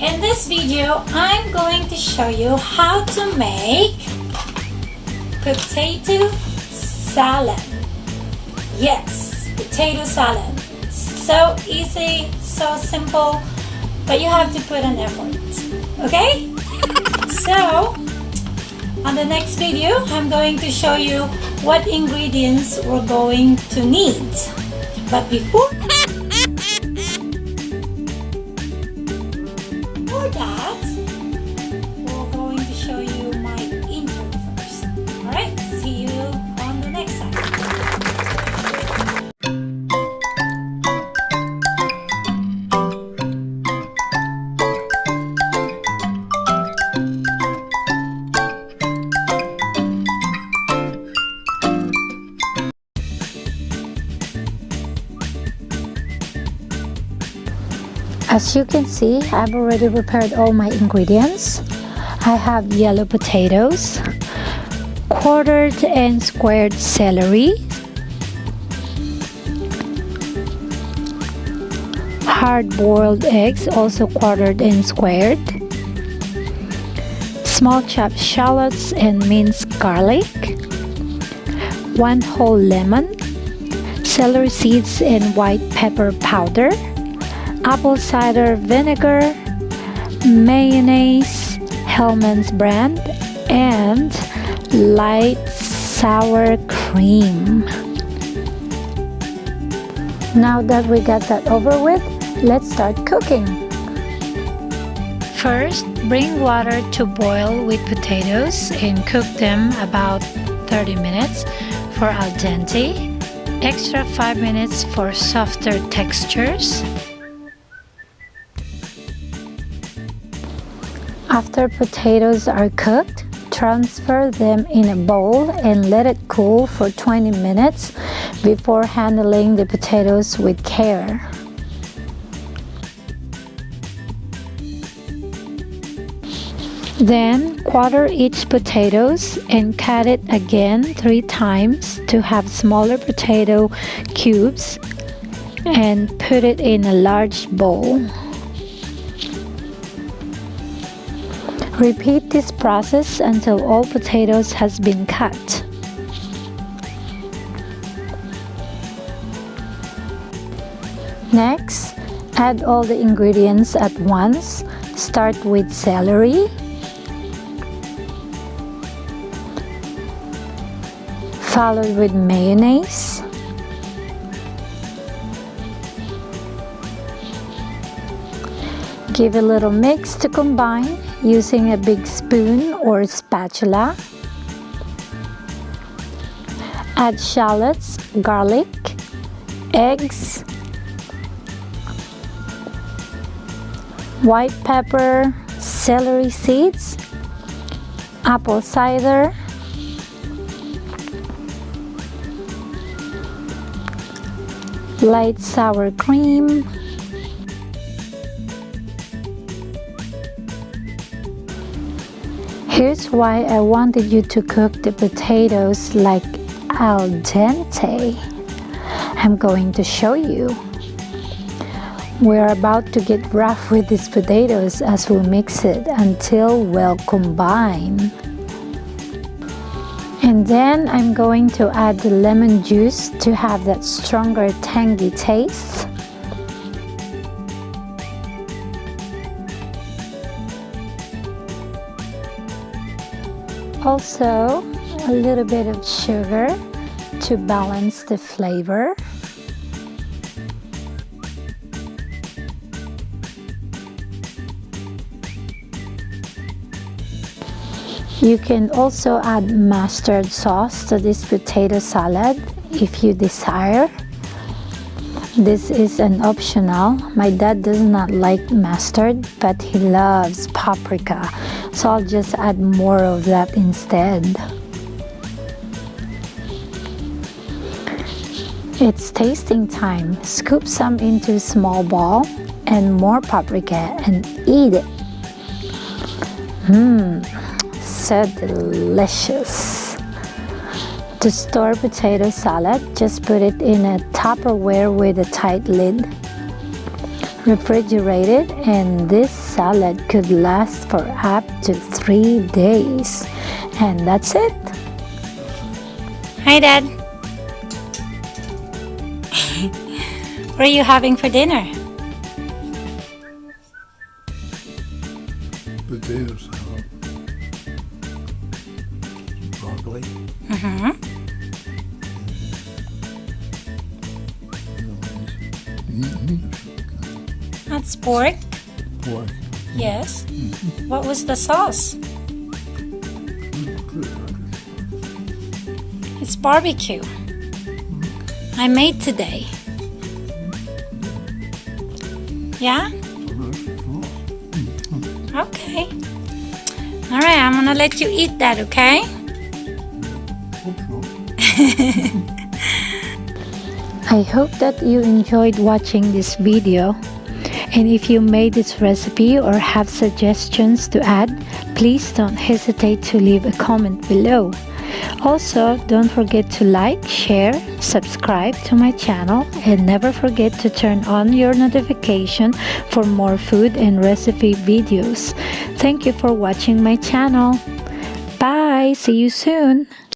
In this video, I'm going to show you how to make potato salad. Yes, potato salad. So easy, so simple, but you have to put an effort. Okay? So, on the next video, I'm going to show you what ingredients we're going to need. But before that, we're going to show you my intro first. Alright, see you on the next time. As you can see, I've already prepared all my ingredients. I have yellow potatoes, quartered and squared celery, hard-boiled eggs, also quartered and squared, small chopped shallots and minced garlic, 1 whole lemon, celery seeds and white pepper powder, apple cider vinegar, mayonnaise, Hellmann's brand, and light sour cream. Now that we got that over with, let's start cooking. First, bring water to boil with potatoes and cook them about 30 minutes for al dente, extra 5 minutes for softer textures. After potatoes are cooked, transfer them in a bowl and let it cool for 20 minutes before handling the potatoes with care. Then quarter each potatoes and cut it again 3 times to have smaller potato cubes and put it in a large bowl. Repeat this process until all potatoes has been cut. Next, add all the ingredients at once. Start with celery, followed with mayonnaise, give a little mix to combine using a big spoon or spatula. Add shallots, garlic, eggs, white pepper, celery seeds, apple cider, light sour cream, here's why I wanted you to cook the potatoes like al dente. I'm going to show you. We're about to get rough with these potatoes as we mix it until well combined. And then I'm going to add the lemon juice to have that stronger tangy taste. Also, a little bit of sugar to balance the flavor. You can also add mustard sauce to this potato salad if you desire. This is an optional. My dad does not like mustard, but he loves paprika, so I'll just add more of that instead. It's tasting time. Scoop some into a small bowl and more paprika and eat it. So delicious. To store potato salad, just put it in a Tupperware with a tight lid. Refrigerate it, and this salad could last for up to 3 days. And that's it. Hi, Dad. What are you having for dinner? Potato salad, broccoli, That's pork. pork. Yes. What was the sauce? It's barbecue. I made today. Yeah? Okay. Alright, I'm gonna let you eat that, okay? I hope that you enjoyed watching this video. And if you made this recipe or have suggestions to add, please don't hesitate to leave a comment below. Also, don't forget to like, share, subscribe to my channel, and never forget to turn on your notification for more food and recipe videos. Thank you for watching my channel. Bye! See you soon!